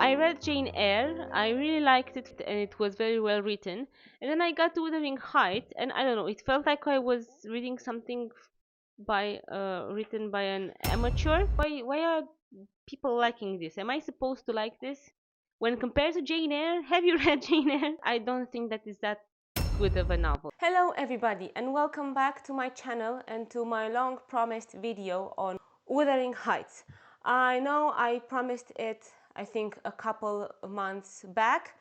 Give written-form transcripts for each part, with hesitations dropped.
I read Jane Eyre. I really liked it, and it was very well written. And then I got to Wuthering Heights, and I don't know, it felt like I was reading something by written by an amateur. Why are people liking this? Am I supposed to like this? When compared to Jane Eyre, have you read Jane Eyre? I don't think that is that good of a novel. Hello everybody, and welcome back to my channel and to my long promised video on Wuthering Heights. I know I promised it, I think, a couple of months back,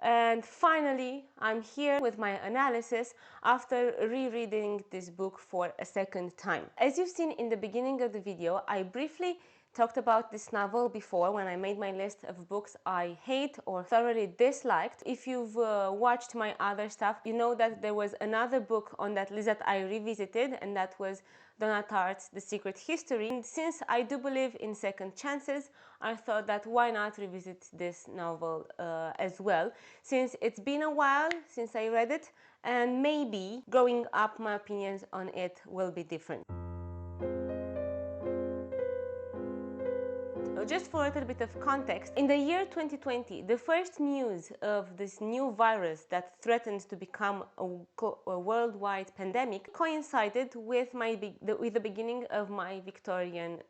and finally I'm here with my analysis after rereading this book for a second time. As you've seen in the beginning of the video, I briefly talked about this novel before when I made my list of books I hate or thoroughly disliked. If you've watched my other stuff, you know that there was another book on that list that I revisited, and that was Donna Tartt's The Secret History. And since I do believe in second chances, I thought that why not revisit this novel as well, since it's been a while since I read it, and maybe growing up my opinions on it will be different. Just for a little bit of context, in the year 2020, the first news of this new virus that threatens to become a worldwide pandemic coincided with the beginning of my Victorian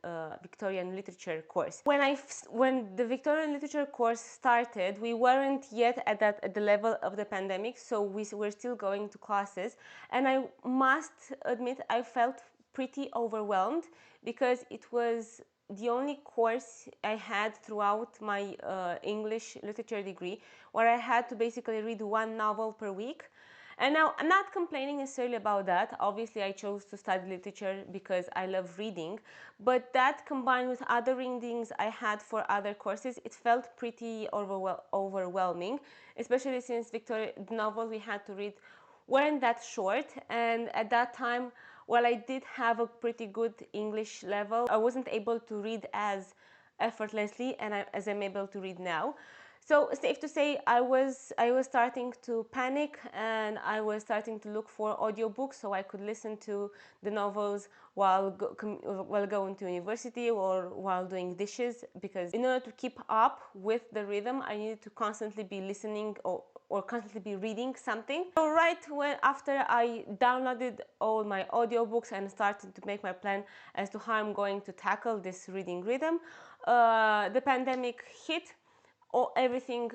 literature course. When the Victorian literature course started, we weren't yet at the level of the pandemic, so we were still going to classes, and I must admit I felt pretty overwhelmed because it was the only course I had throughout my English literature degree where I had to basically read one novel per week. And now I'm not complaining necessarily about that. Obviously I chose to study literature because I love reading, but that combined with other readings I had for other courses, it felt pretty overwhelming, especially since the novels we had to read weren't that short, and at that time, while I did have a pretty good English level, I wasn't able to read as effortlessly as I'm able to read now. So safe to say, I was starting to panic, and I was starting to look for audiobooks so I could listen to the novels while going to university or while doing dishes, because in order to keep up with the rhythm, I needed to constantly be listening or constantly be reading something. So after I downloaded all my audiobooks and started to make my plan as to how I'm going to tackle this reading rhythm, the pandemic hit. Everything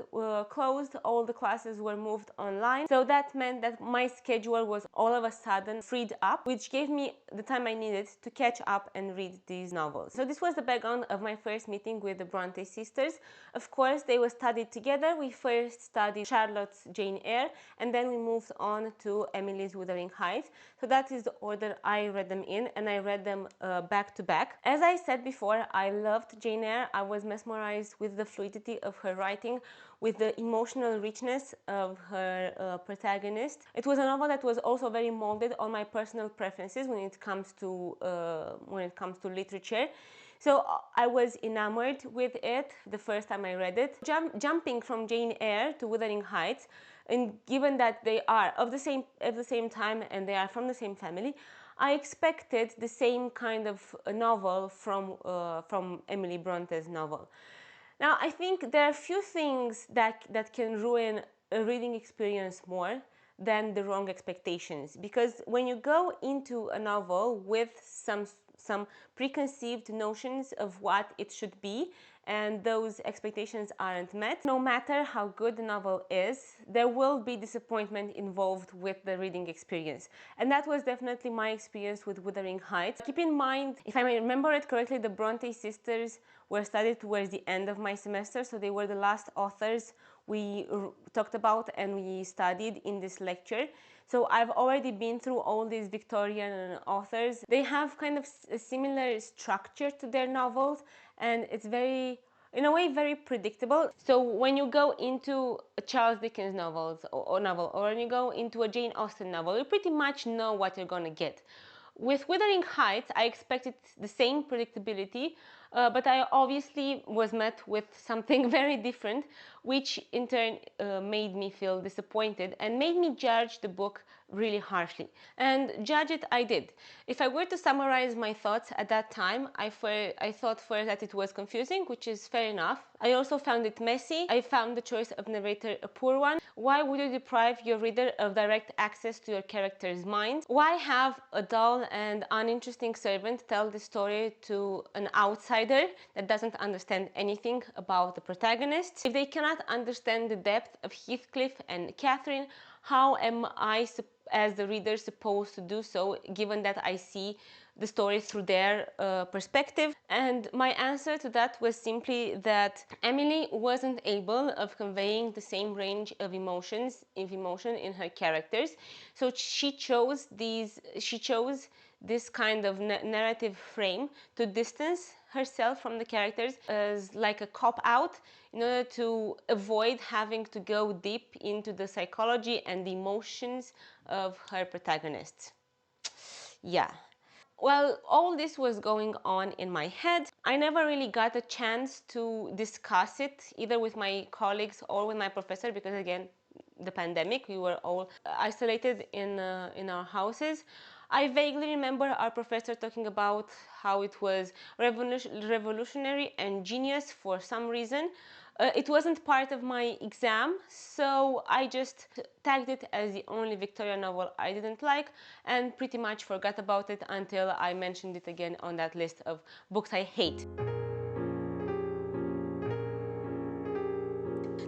closed, all the classes were moved online. So that meant that my schedule was all of a sudden freed up, which gave me the time I needed to catch up and read these novels. So this was the background of my first meeting with the Brontë sisters. Of course, they were studied together. We first studied Charlotte's Jane Eyre, and then we moved on to Emily's Wuthering Heights. So that is the order I read them in, and I read them back to back. As I said before, I loved Jane Eyre. I was mesmerized with the fluidity of her writing, with the emotional richness of her protagonist. It was a novel that was also very molded on my personal preferences when it comes to literature. So I was enamored with it the first time I read it. Jumping from Jane Eyre to Wuthering Heights, and given that they are of the same time and they are from the same family, I expected the same kind of novel from Emily Bronte's novel. Now, I think there are a few things that can ruin a reading experience more than the wrong expectations. Because when you go into a novel with some preconceived notions of what it should be, and those expectations aren't met, no matter how good the novel is, there will be disappointment involved with the reading experience. And that was definitely my experience with Wuthering Heights. Keep in mind, if I remember it correctly, the Brontë sisters were studied towards the end of my semester, so they were the last authors we talked about and we studied in this lecture. So I've already been through all these Victorian authors. They have kind of a similar structure to their novels, and it's in a way very predictable. So when you go into a Charles Dickens novel, or when you go into a Jane Austen novel, you pretty much know what you're gonna get. With Wuthering Heights, I expected the same predictability, but I obviously was met with something very different, which in turn made me feel disappointed and made me judge the book really harshly. And judge it I did. If I were to summarize my thoughts at that time, I thought first that it was confusing, which is fair enough. I also found it messy. I found the choice of narrator a poor one. Why would you deprive your reader of direct access to your character's mind? Why have a dull and uninteresting servant tell the story to an outsider that doesn't understand anything about the protagonist? If they cannot understand the depth of Heathcliff and Catherine, how am I, as the reader, supposed to do so, given that I see the story through their perspective? And my answer to that was simply that Emily wasn't able of conveying the same range of emotion in her characters, so she chose this kind of narrative frame to distance herself from the characters as like a cop-out in order to avoid having to go deep into the psychology and the emotions of her protagonists. Yeah. While all this was going on in my head, I never really got a chance to discuss it either with my colleagues or with my professor, because again, the pandemic, we were all isolated in our houses. I vaguely remember our professor talking about how it was revolutionary and genius for some reason. It wasn't part of my exam, so I just tagged it as the only Victorian novel I didn't like and pretty much forgot about it until I mentioned it again on that list of books I hate.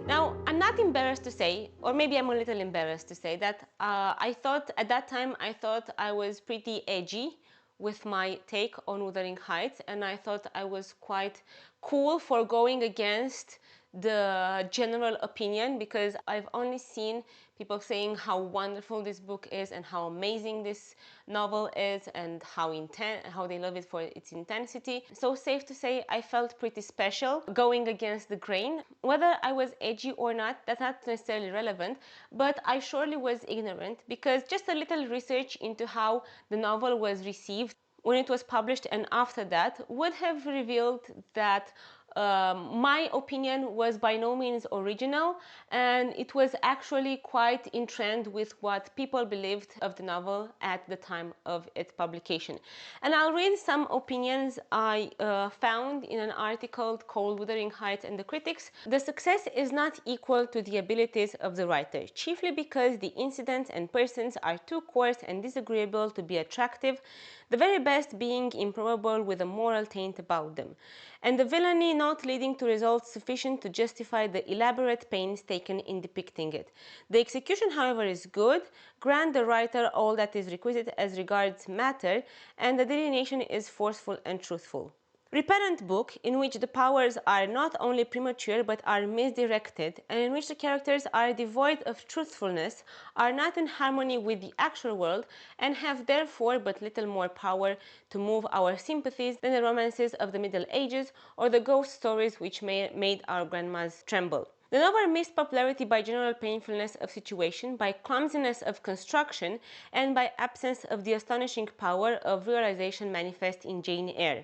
Now, I'm not embarrassed to say, or maybe I'm a little embarrassed to say, that I thought at that time I was pretty edgy with my take on Wuthering Heights, and I thought I was quite cool for going against the general opinion, because I've only seen people saying how wonderful this book is and how amazing this novel is and how they love it for its intensity. So safe to say I felt pretty special going against the grain. Whether I was edgy or not, that's not necessarily relevant, but I surely was ignorant, because just a little research into how the novel was received when it was published and after that would have revealed that my opinion was by no means original, and it was actually quite in trend with what people believed of the novel at the time of its publication. And I'll read some opinions I found in an article called Wuthering Heights and the Critics. The success is not equal to the abilities of the writer, chiefly because the incidents and persons are too coarse and disagreeable to be attractive, the very best being improbable with a moral taint about them, and the villainy not leading to results sufficient to justify the elaborate pains taken in depicting it. The execution, however, is good, grant the writer all that is requisite as regards matter, and the delineation is forceful and truthful. Repellent book in which the powers are not only premature but are misdirected, and in which the characters are devoid of truthfulness, are not in harmony with the actual world, and have therefore but little more power to move our sympathies than the romances of the Middle Ages or the ghost stories which made our grandmas tremble. The novel missed popularity by general painfulness of situation, by clumsiness of construction, and by absence of the astonishing power of realization manifest in Jane Eyre.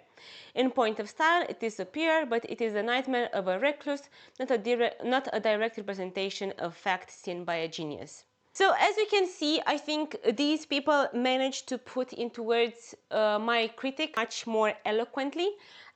In point of style, it is superior, but it is the nightmare of a recluse, not a direct representation of fact seen by a genius. So as you can see, I think these people managed to put into words my critique much more eloquently,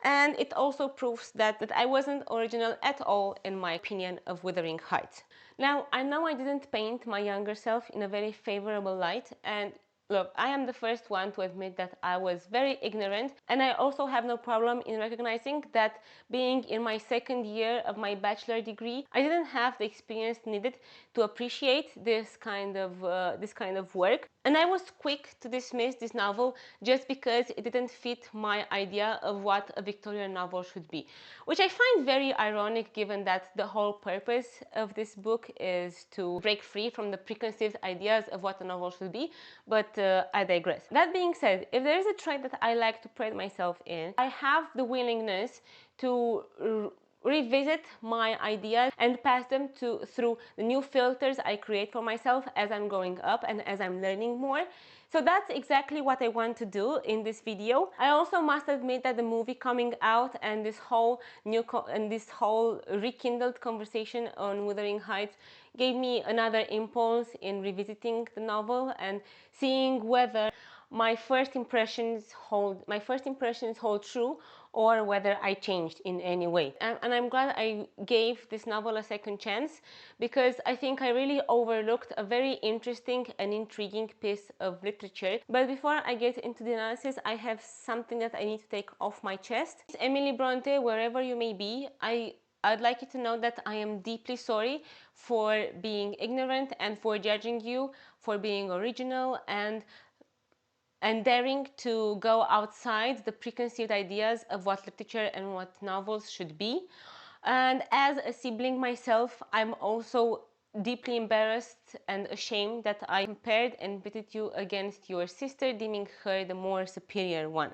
and it also proves that I wasn't original at all in my opinion of Wuthering Heights. Now, I know I didn't paint my younger self in a very favorable light, and look, I am the first one to admit that I was very ignorant, and I also have no problem in recognizing that being in my second year of my bachelor degree, I didn't have the experience needed to appreciate this kind of work. And I was quick to dismiss this novel just because it didn't fit my idea of what a Victorian novel should be, which I find very ironic given that the whole purpose of this book is to break free from the preconceived ideas of what a novel should be, but I digress. That being said, if there is a trait that I like to pride myself in, I have the willingness to revisit my ideas and pass them through the new filters I create for myself as I'm growing up and as I'm learning more. So that's exactly what I want to do in this video. I also must admit that the movie coming out and this whole rekindled conversation on Wuthering Heights gave me another impulse in revisiting the novel and seeing whether my first impressions hold true, or whether I changed in any way. And I'm glad I gave this novel a second chance, because I think I really overlooked a very interesting and intriguing piece of literature. But before I get into the analysis, I have something that I need to take off my chest. Emily Brontë, wherever you may be, I'd like you to know that I am deeply sorry for being ignorant and for judging you for being original and daring to go outside the preconceived ideas of what literature and what novels should be. And as a sibling myself, I'm also deeply embarrassed and ashamed that I compared and pitted you against your sister, deeming her the more superior one.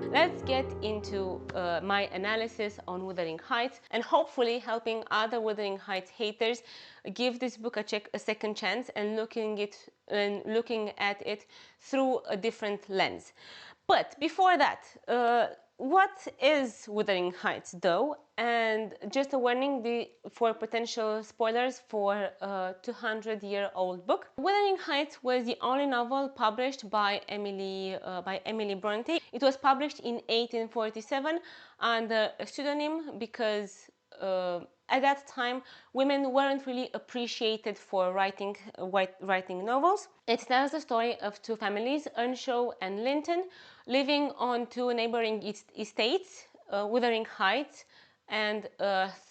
Let's get into my analysis on Wuthering Heights, and hopefully helping other Wuthering Heights haters give this book a second chance and looking at it through a different lens. But before that, what is Wuthering Heights though? And just a warning for potential spoilers for a 200-year-old book. Wuthering Heights was the only novel published by Emily Brontë. It was published in 1847 under a pseudonym because at that time women weren't really appreciated for writing novels. It tells the story of two families, Earnshaw and Linton, living on two neighboring estates, Wuthering Heights and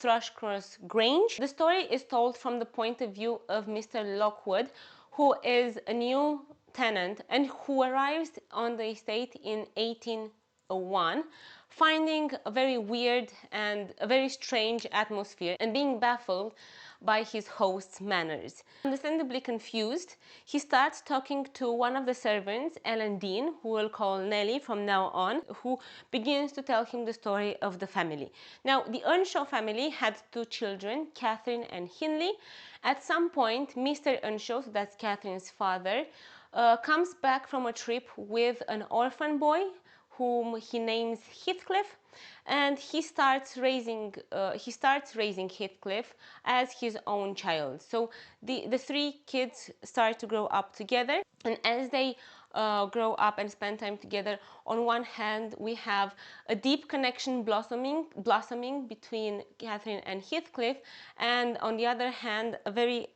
Thrushcross Grange. The story is told from the point of view of Mr. Lockwood, who is a new tenant and who arrives on the estate in 1801, finding a very weird and a very strange atmosphere and being baffled by his host's manners. Understandably confused, he starts talking to one of the servants, Ellen Dean, who we'll call Nellie from now on, who begins to tell him the story of the family. Now, the Earnshaw family had two children, Catherine and Hindley. At some point, Mr. Earnshaw, so that's Catherine's father, comes back from a trip with an orphan boy whom he names Heathcliff, and he starts raising Heathcliff as his own child. So the three kids start to grow up together, and as they grow up and spend time together, on one hand we have a deep connection blossoming between Catherine and Heathcliff, and on the other hand a very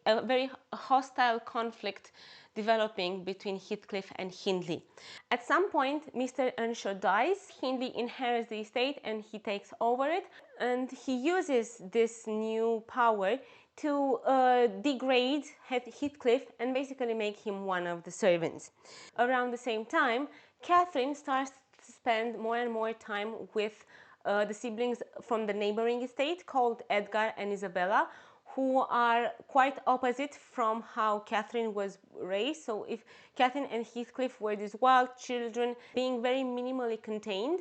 hostile conflict developing between Heathcliff and Hindley. At some point, Mr. Earnshaw dies. Hindley inherits the estate and he takes over it, and he uses this new power to degrade Heathcliff and basically make him one of the servants. Around the same time, Catherine starts to spend more and more time with the siblings from the neighboring estate called Edgar and Isabella, who are quite opposite from how Catherine was raised. So if Catherine and Heathcliff were these wild children being very minimally contained,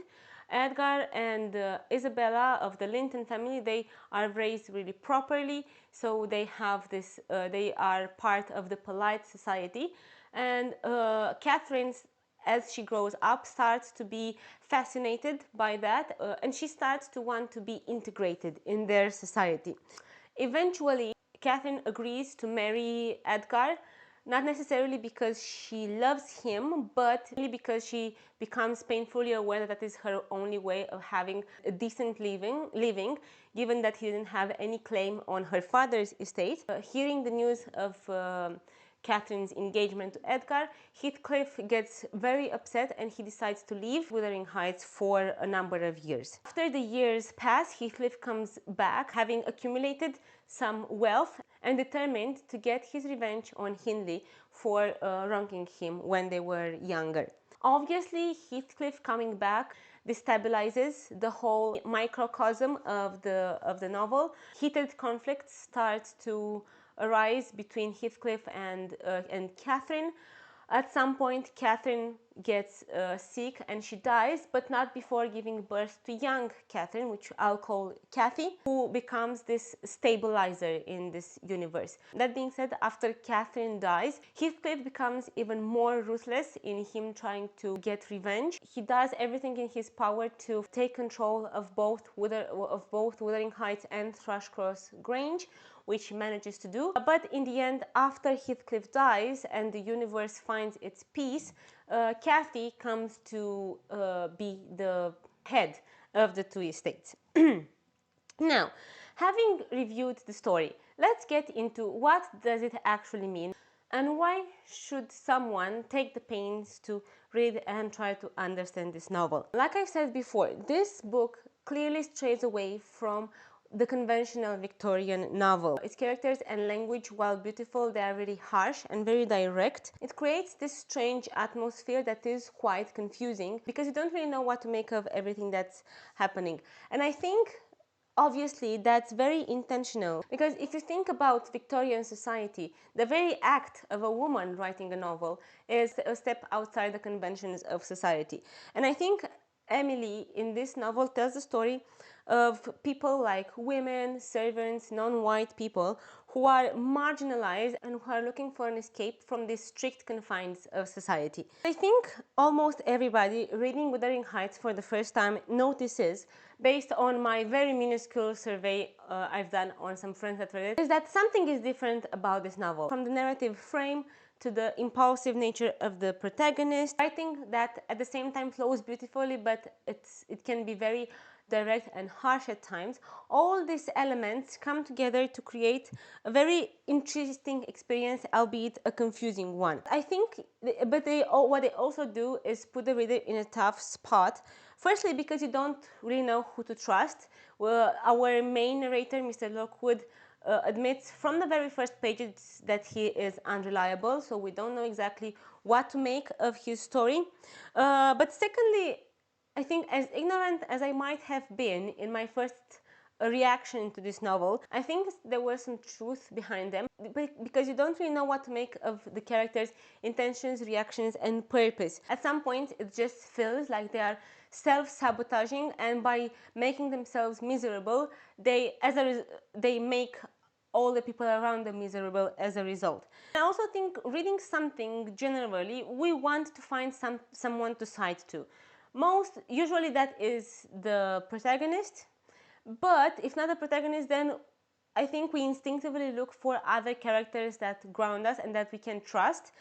Edgar and Isabella of the Linton family, they are raised really properly, so they have this, they are part of the polite society. And Catherine, as she grows up, starts to be fascinated by that, and she starts to want to be integrated in their society. Eventually, Catherine agrees to marry Edgar, not necessarily because she loves him, but really because she becomes painfully aware that that is her only way of having a decent living, given that he didn't have any claim on her father's estate. Hearing the news of Catherine's engagement to Edgar, Heathcliff gets very upset and he decides to leave Wuthering Heights for a number of years. After the years pass, Heathcliff comes back, having accumulated some wealth and determined to get his revenge on Hindley for wronging him when they were younger. Obviously, Heathcliff coming back destabilizes the whole microcosm of the novel. Heated conflicts start to arise between Heathcliff and Catherine. At some point, Catherine gets sick and she dies, but not before giving birth to young Catherine, which I'll call Kathy, who becomes this stabilizer in this universe. That being said, after Catherine dies, Heathcliff becomes even more ruthless in him trying to get revenge. He does everything in his power to take control of both Wuthering Heights and Thrushcross Grange, which he manages to do. But in the end, after Heathcliff dies and the universe finds its peace, Kathy comes to be the head of the two estates. Now, having reviewed the story, let's get into what does it actually mean and why should someone take the pains to read and try to understand this novel. Like I said before, this book clearly strays away from the conventional Victorian novel. Its characters and language, while beautiful, they are really harsh and very direct. It creates this strange atmosphere that is quite confusing because you don't really know what to make of everything that's happening. And I think obviously that's very intentional, because if you think about Victorian society, the very act of a woman writing a novel is a step outside the conventions of society. And I think Emily in this novel tells the story of people like women, servants, non-white people who are marginalized and who are looking for an escape from the strict confines of society. I think almost everybody reading Wuthering Heights for the first time notices, based on my very minuscule survey I've done on some friends that read it, is that something is different about this novel. From the narrative frame to the impulsive nature of the protagonist, writing that at the same time flows beautifully, but it can be very direct and harsh at times. All these elements come together to create a very interesting experience, albeit a confusing one. I think, what they also do is put the reader in a tough spot. Firstly, because you don't really know who to trust. Well, our main narrator, Mr. Lockwood, admits from the very first pages that he is unreliable, so we don't know exactly what to make of his story. But secondly, I think, as ignorant as I might have been in my first reaction to this novel, I think there was some truth behind them, because you don't really know what to make of the characters' intentions, reactions, and purpose. At some point, it just feels like they are self-sabotaging, and by making themselves miserable, they make all the people around them miserable as a result. I also think reading something generally, we want to find someone to side to. Usually that is the protagonist, but if not the protagonist, then I think we instinctively look for other characters that ground us and that we can trust.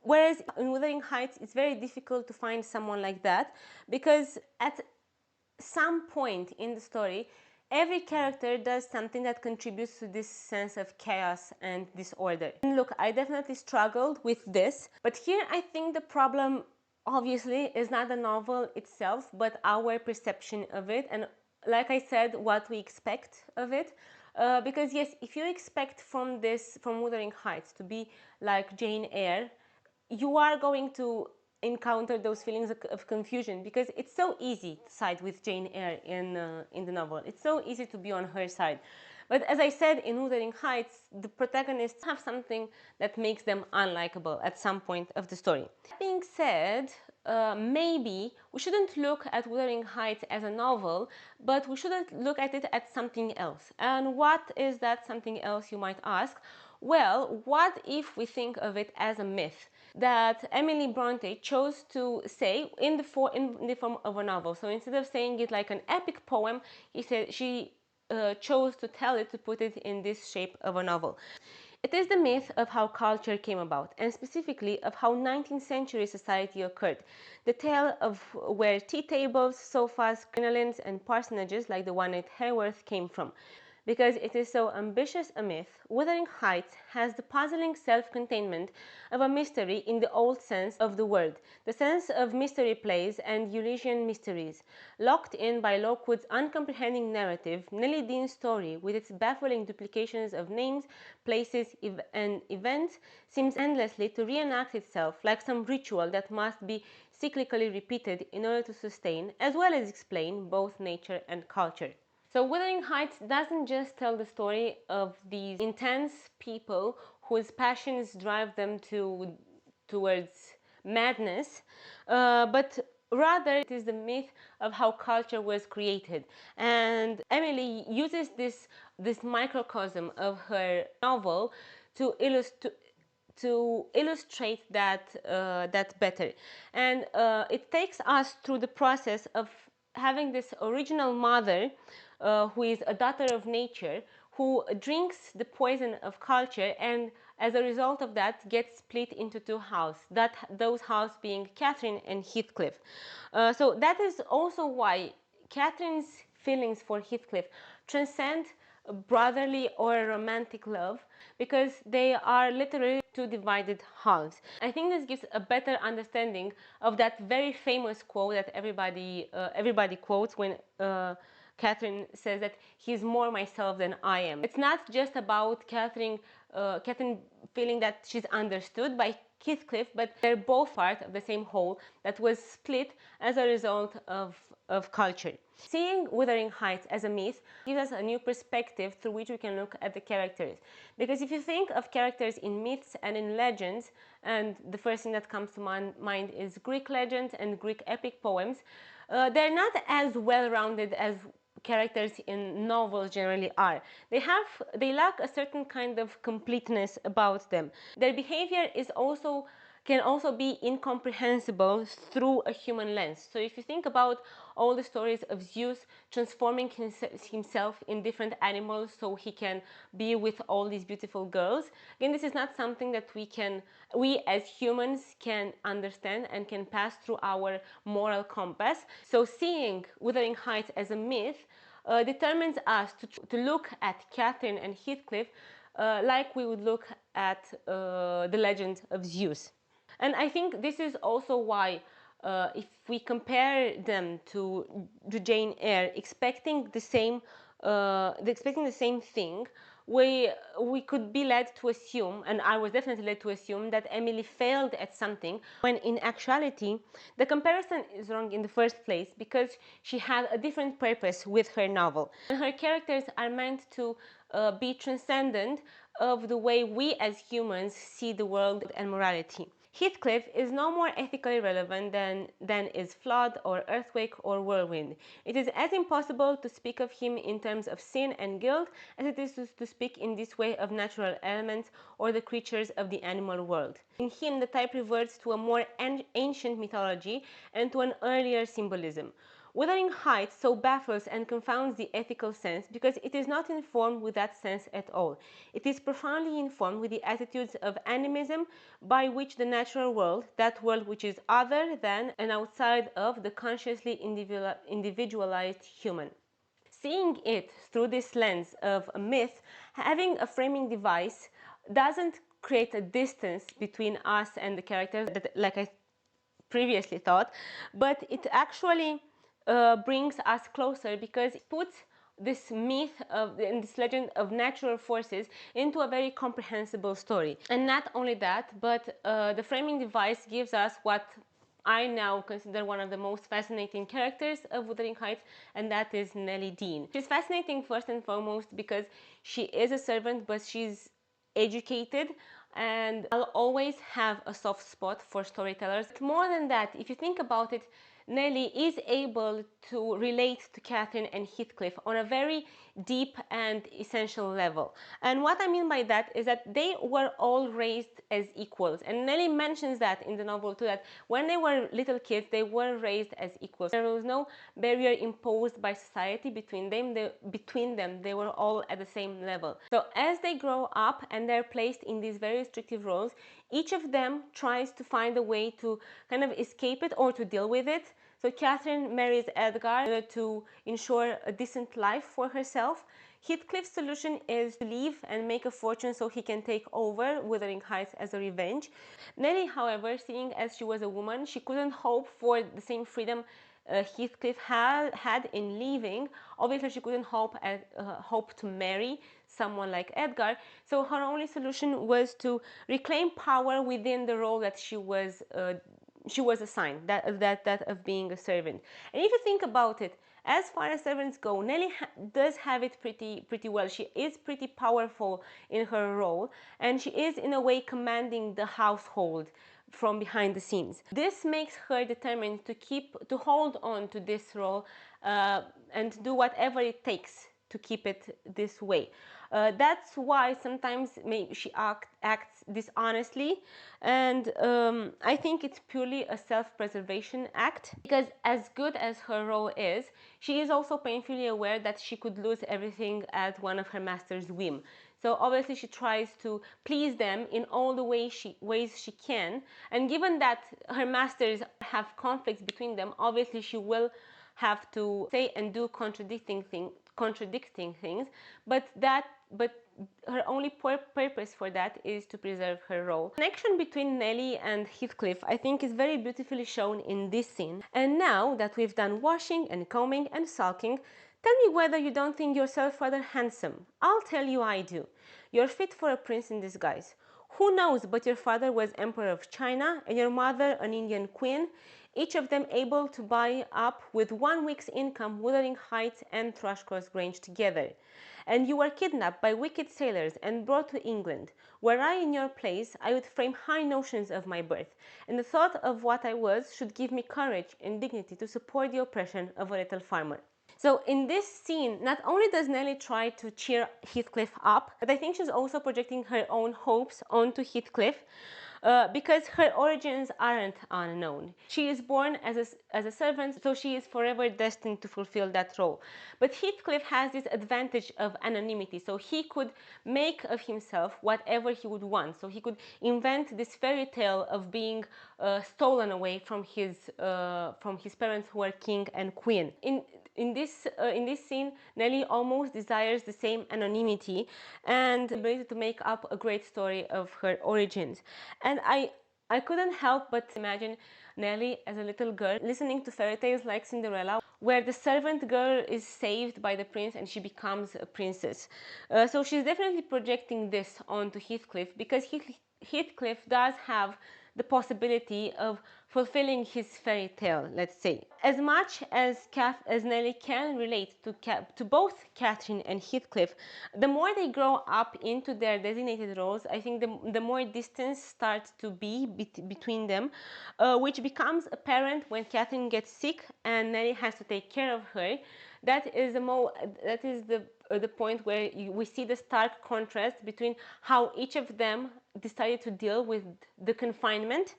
Whereas in Wuthering Heights, it's very difficult to find someone like that, because at some point in the story, every character does something that contributes to this sense of chaos and disorder. And look, I definitely struggled with this, but here I think the problem obviously is not the novel itself, but our perception of it, and like I said, what we expect of it. Because yes, if you expect from Wuthering Heights to be like Jane Eyre, you are going to encounter those feelings of confusion, because it's so easy to side with Jane Eyre in the novel. It's so easy to be on her side. But as I said, in Wuthering Heights, the protagonists have something that makes them unlikable at some point of the story. That being said, maybe we shouldn't look at Wuthering Heights as a novel, but we should look at it as something else. And what is that something else, you might ask? Well, what if we think of it as a myth that Emily Brontë chose to say in the form of a novel? So instead of saying it like an epic poem, she chose to put it in this shape of a novel. It is the myth of how culture came about, and specifically of how 19th century society occurred. The tale of where tea tables, sofas, crinolines, and parsonages like the one at Haworth came from. Because it is so ambitious a myth, Wuthering Heights has the puzzling self-containment of a mystery in the old sense of the word, the sense of mystery plays and Eurasian mysteries. Locked in by Lockwood's uncomprehending narrative, Nellie Dean's story, with its baffling duplications of names, places, and events, seems endlessly to reenact itself like some ritual that must be cyclically repeated in order to sustain, as well as explain, both nature and culture. So Wuthering Heights doesn't just tell the story of these intense people whose passions drive them towards madness, but rather it is the myth of how culture was created. And Emily uses this microcosm of her novel to illustrate that better, and it takes us through the process of having this original mother, who is a daughter of nature, who drinks the poison of culture, and as a result of that gets split into two houses, those houses being Catherine and Heathcliff. So that is also why Catherine's feelings for Heathcliff transcend brotherly or romantic love, because they are literally two divided halves. I think this gives a better understanding of that very famous quote that everybody quotes when Catherine says that he's more myself than I am. It's not just about Catherine feeling that she's understood by Heathcliff, but they're both part of the same whole that was split as a result of culture. Seeing Wuthering Heights as a myth gives us a new perspective through which we can look at the characters. Because if you think of characters in myths and in legends, and the first thing that comes to mind is Greek legends and Greek epic poems, they're not as well-rounded as characters in novels generally are. They lack a certain kind of completeness about them. Their behavior can also be incomprehensible through a human lens. So if you think about all the stories of Zeus transforming himself in different animals so he can be with all these beautiful girls, again, this is not something that we as humans can understand and can pass through our moral compass. So seeing Wuthering Heights as a myth determines us to look at Catherine and Heathcliff like we would look at the legend of Zeus. And I think this is also why, if we compare them to Jane Eyre, expecting the same thing, we could be led to assume, and I was definitely led to assume, that Emily failed at something, when in actuality the comparison is wrong in the first place, because she had a different purpose with her novel. And her characters are meant to be transcendent of the way we as humans see the world and morality. Heathcliff is no more ethically relevant than is Flood or Earthquake or Whirlwind. It is as impossible to speak of him in terms of sin and guilt as it is to speak in this way of natural elements or the creatures of the animal world. In him, the type reverts to a more ancient mythology and to an earlier symbolism. Wuthering Heights so baffles and confounds the ethical sense because it is not informed with that sense at all. It is profoundly informed with the attitudes of animism, by which the natural world, that world which is other than and outside of the consciously individualized human. Seeing it through this lens of a myth, having a framing device doesn't create a distance between us and the characters, like I previously thought, but it actually brings us closer, because it puts this myth and this legend of natural forces into a very comprehensible story. And not only that, but the framing device gives us what I now consider one of the most fascinating characters of Wuthering Heights, and that is Nellie Dean. She's fascinating first and foremost because she is a servant, but she's educated, and I'll always have a soft spot for storytellers. But more than that, if you think about it, Nellie is able to relate to Catherine and Heathcliff on a very deep and essential level. And what I mean by that is that they were all raised as equals. And Nellie mentions that in the novel too, that when they were little kids, they were raised as equals. There was no barrier imposed by society between them. They were all at the same level. So as they grow up and they're placed in these very restrictive roles, each of them tries to find a way to kind of escape it or to deal with it. So Catherine marries Edgar to ensure a decent life for herself. Heathcliff's solution is to leave and make a fortune so he can take over Wuthering Heights as a revenge. Nellie, however, seeing as she was a woman, she couldn't hope for the same freedom Heathcliff had in leaving. Obviously, she couldn't hope to marry someone like Edgar, so her only solution was to reclaim power within the role that she was assigned, that of being a servant. And if you think about it, as far as servants go, Nellie does have it pretty well. She is pretty powerful in her role, and she is in a way commanding the household from behind the scenes. This makes her determined to hold on to this role and do whatever it takes to keep it this way. That's why sometimes maybe she acts dishonestly, and I think it's purely a self-preservation act, because as good as her role is, she is also painfully aware that she could lose everything at one of her master's whim. So obviously she tries to please them in all the ways she can, and given that her masters have conflicts between them, obviously she will have to say and do contradicting things, but her only purpose for that is to preserve her role. The connection between Nellie and Heathcliff, I think, is very beautifully shown in this scene. And now that we've done washing and combing and sulking, tell me whether you don't think yourself rather handsome. I'll tell you I do. You're fit for a prince in disguise. Who knows but your father was Emperor of China and your mother an Indian queen, each of them able to buy up with 1 week's income Wuthering Heights and Thrushcross Grange together. And you were kidnapped by wicked sailors and brought to England, where I, in your place, I would frame high notions of my birth, and the thought of what I was should give me courage and dignity to support the oppression of a little farmer. So in this scene, not only does Nellie try to cheer Heathcliff up, but I think she's also projecting her own hopes onto Heathcliff, because her origins aren't unknown. She is born as a servant, so she is forever destined to fulfill that role. But Heathcliff has this advantage of anonymity, so he could make of himself whatever he would want. So he could invent this fairy tale of being stolen away from his parents, who are king and queen. In this scene, Nellie almost desires the same anonymity and the ability to make up a great story of her origins. And I couldn't help but imagine Nellie as a little girl listening to fairy tales like Cinderella, where the servant girl is saved by the prince and she becomes a princess. So she's definitely projecting this onto Heathcliff, because Heathcliff does have the possibility of fulfilling his fairy tale, let's say. As much as Nellie can relate to both Catherine and Heathcliff, the more they grow up into their designated roles, I think the more distance starts to be between them, which becomes apparent when Catherine gets sick and Nellie has to take care of her. That is the point where we see the stark contrast between how each of them decided to deal with the confinement.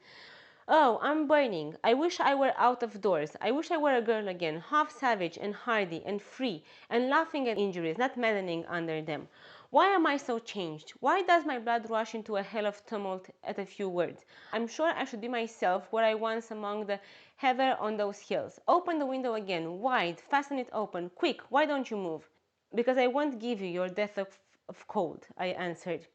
Oh, I'm burning. I wish I were out of doors. I wish I were a girl again, half savage and hardy and free, and laughing at injuries, not maddening under them. Why am I so changed? Why does my blood rush into a hell of tumult at a few words? I'm sure I should be myself where I once among the heather on those hills. Open the window again, wide, fasten it open, quick, why don't you move? Because I won't give you your death of cold, I answered.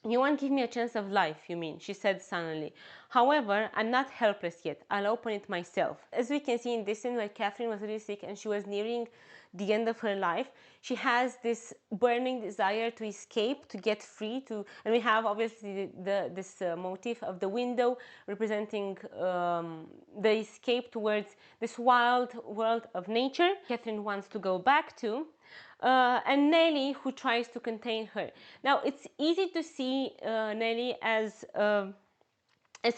You won't give me a chance of life, you mean, she said sullenly. However, I'm not helpless yet. I'll open it myself. As we can see in this scene where Catherine was really sick and she was nearing the end of her life, she has this burning desire to escape, to get free, and we have obviously this motif of the window representing the escape towards this wild world of nature Catherine wants to go back to. And Nellie, who tries to contain her. Now, it's easy to see Nellie as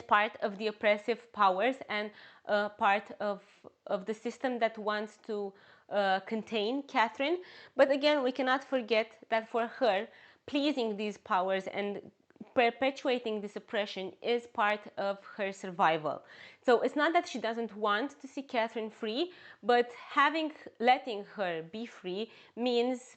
part of the oppressive powers and part of the system that wants to contain Catherine. But again, we cannot forget that for her, pleasing these powers and perpetuating this oppression is part of her survival. So it's not that she doesn't want to see Catherine free, but letting her be free means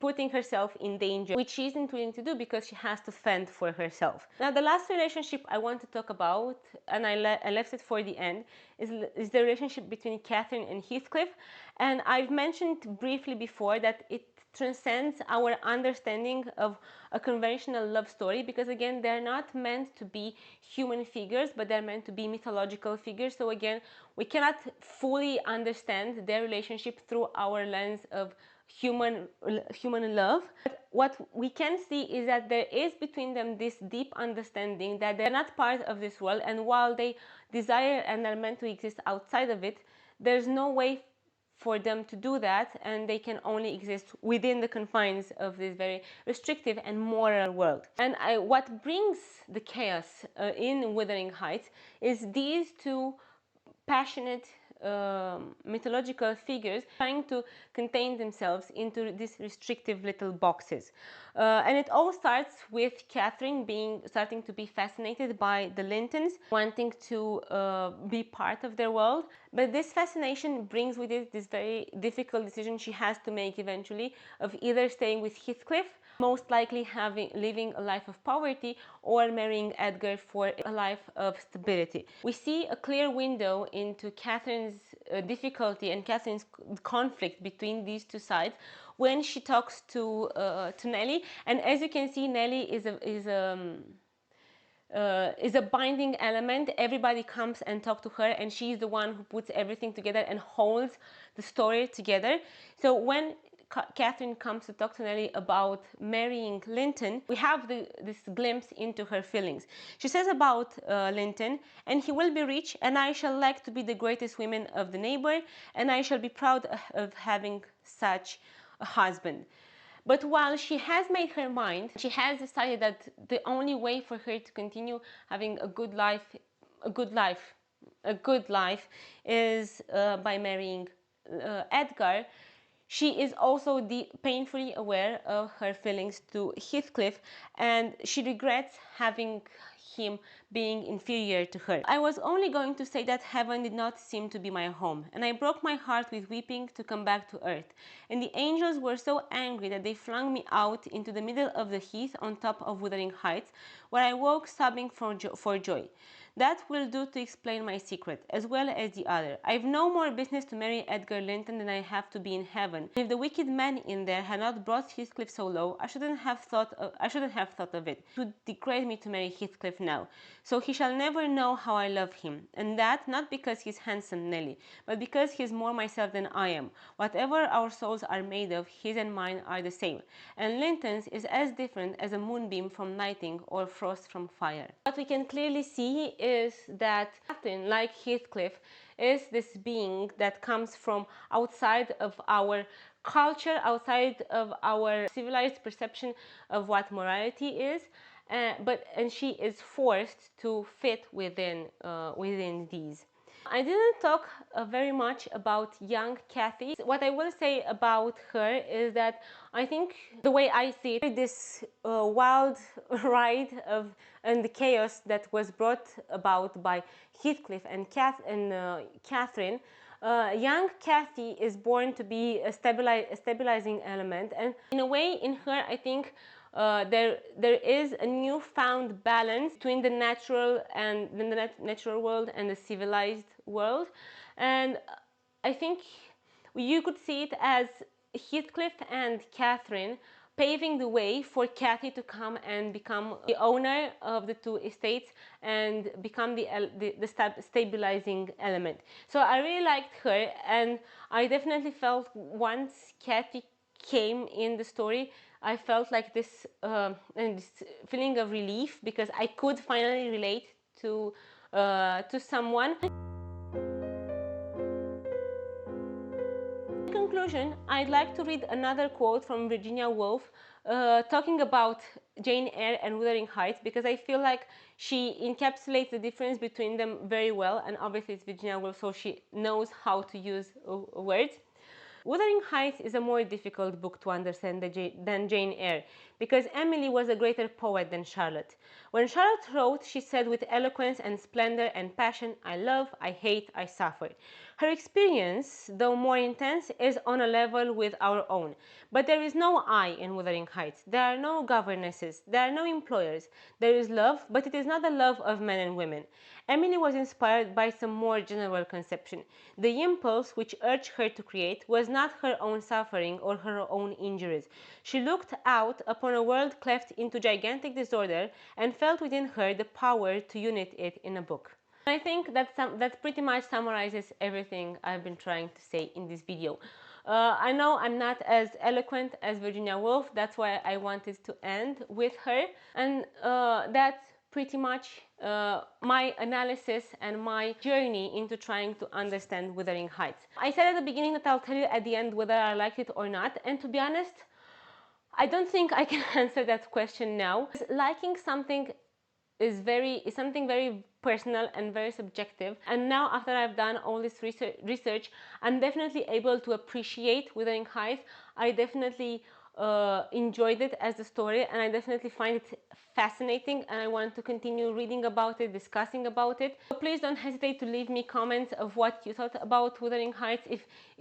putting herself in danger, which she isn't willing to do because she has to fend for herself. Now, the last relationship I want to talk about, and I left it for the end, is the relationship between Catherine and Heathcliff. And I've mentioned briefly before that it transcends our understanding of a conventional love story, because again, they're not meant to be human figures, but they're meant to be mythological figures. So again, we cannot fully understand their relationship through our lens of human love. But what we can see is that there is between them this deep understanding that they're not part of this world, and while they desire and are meant to exist outside of it, there's no way for them to do that, and they can only exist within the confines of this very restrictive and moral world. And what brings the chaos in Wuthering Heights is these two passionate mythological figures trying to contain themselves into these restrictive little boxes. And it all starts with Catherine starting to be fascinated by the Lintons, wanting to be part of their world. But this fascination brings with it this very difficult decision she has to make eventually, of either staying with Heathcliff, most likely living a life of poverty, or marrying Edgar for a life of stability. We see a clear window into Catherine's difficulty and Catherine's conflict between these two sides when she talks to Nellie. And as you can see, Nellie is a binding element. Everybody comes and talks to her, and she's the one who puts everything together and holds the story together. So when Catherine comes to talk to Nellie about marrying Linton, we have this glimpse into her feelings. She says about Linton, and he will be rich, and I shall like to be the greatest woman of the neighbor, and I shall be proud of having such a husband. But while she has made her mind, she has decided that the only way for her to continue having a good life is by marrying Edgar. She is also painfully aware of her feelings to Heathcliff, and she regrets having him being inferior to her. I was only going to say that heaven did not seem to be my home, and I broke my heart with weeping to come back to earth. And the angels were so angry that they flung me out into the middle of the heath on top of Wuthering Heights, where I woke sobbing for joy. That will do to explain my secret, as well as the other. I've no more business to marry Edgar Linton than I have to be in heaven. If the wicked man in there had not brought Heathcliff so low, I shouldn't have thought of it. It would degrade me to marry Heathcliff now. So he shall never know how I love him, and that not because he's handsome, Nelly, but because he's more myself than I am. Whatever our souls are made of, his and mine are the same, and Linton's is as different as a moonbeam from nighting or frost from fire. What we can clearly see is that Catherine, like Heathcliff, is this being that comes from outside of our culture, outside of our civilized perception of what morality is, and she is forced to fit within these. I didn't talk very much about young Cathy. What I will say about her is that I think the way I see it, this wild ride and the chaos that was brought about by Heathcliff and Catherine, young Cathy is born to be a stabilizing element, and in a way, in her, I think there is a newfound balance between the natural world and the civilized world, and I think you could see it as Heathcliff and Catherine paving the way for Cathy to come and become the owner of the two estates and become the stabilizing element. So I really liked her, and I definitely felt once Cathy came in the story, I felt like this feeling of relief, because I could finally relate to someone. In conclusion, I'd like to read another quote from Virginia Woolf talking about Jane Eyre and Wuthering Heights, because I feel like she encapsulates the difference between them very well, and obviously it's Virginia Woolf, so she knows how to use words. Wuthering Heights is a more difficult book to understand than Jane Eyre, because Emily was a greater poet than Charlotte. When Charlotte wrote, she said with eloquence and splendor and passion, I love, I hate, I suffer. Her experience, though more intense, is on a level with our own. But there is no I in Wuthering Heights. There are no governesses. There are no employers. There is love, but it is not the love of men and women. Emily was inspired by some more general conception. The impulse which urged her to create was not her own suffering or her own injuries. She looked out upon a world cleft into gigantic disorder and felt within her the power to unite it in a book. I think that pretty much summarizes everything I've been trying to say in this video. I know I'm not as eloquent as Virginia Woolf, that's why I wanted to end with her, and that pretty much my analysis and my journey into trying to understand Wuthering Heights. I said at the beginning that I'll tell you at the end whether I liked it or not, and to be honest, I don't think I can answer that question now. Liking something is something very personal and very subjective, and now after I've done all this research, I'm definitely able to appreciate Wuthering Heights. I definitely enjoyed it as a story, and I definitely find it fascinating, and I want to continue reading about it, discussing about it. So please don't hesitate to leave me comments of what you thought about Wuthering Heights,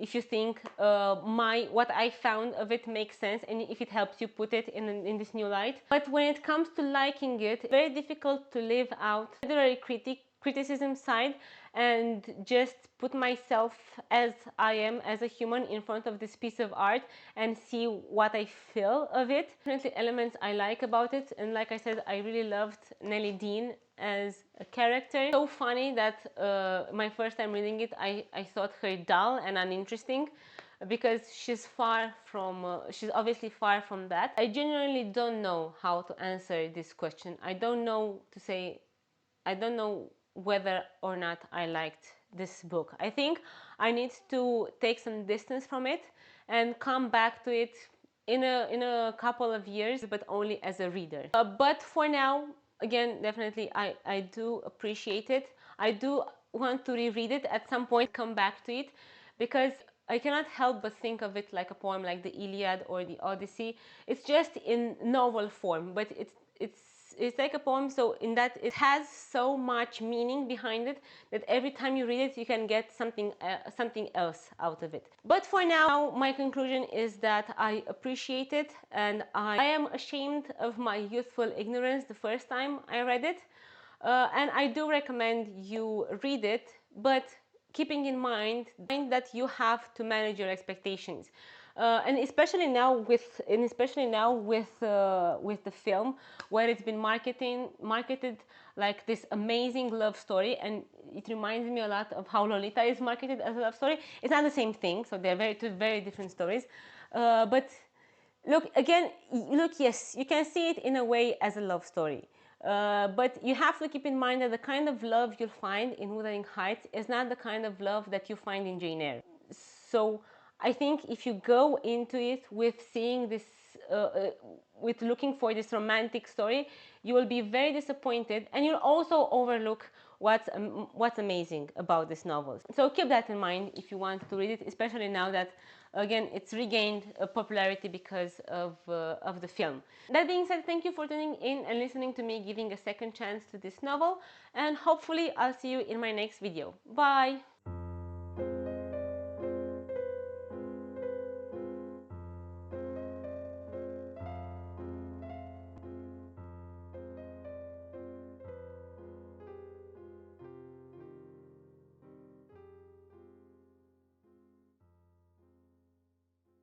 if you think what I found of it makes sense, and if it helps you put it in this new light. But when it comes to liking it, it's very difficult to live out literary criticism side and just put myself as I am, as a human, in front of this piece of art and see what I feel of it. Definitely elements I like about it, and like I said, I really loved Nellie Dean as a character. So funny that my first time reading it, I thought her dull and uninteresting, because she's obviously far from that. I genuinely don't know how to answer this question. I don't know whether or not I liked this book. I think I need to take some distance from it and come back to it in a couple of years, but only as a reader. But for now, again, definitely I do appreciate it. I do want to reread it at some point, come back to it, because I cannot help but think of it like a poem, like the Iliad or the Odyssey. It's just in novel form, but it's like a poem, so in that it has so much meaning behind it that every time you read it you can get something else out of it. But for now, my conclusion is that I appreciate it, and I am ashamed of my youthful ignorance the first time I read it, and I do recommend you read it, but keeping in mind that you have to manage your expectations. And especially now with the film, where it's been marketed like this amazing love story, and it reminds me a lot of how Lolita is marketed as a love story. It's not the same thing, so they're two very different stories. But look, again, yes, you can see it in a way as a love story. But you have to keep in mind that the kind of love you'll find in Wuthering Heights is not the kind of love that you find in Jane Eyre. So I think if you go into it with seeing this, with looking for this romantic story, you will be very disappointed, and you'll also overlook what's amazing about this novel. So keep that in mind if you want to read it, especially now that, again, it's regained popularity because of the film. That being said, thank you for tuning in and listening to me giving a second chance to this novel, and hopefully I'll see you in my next video. Bye!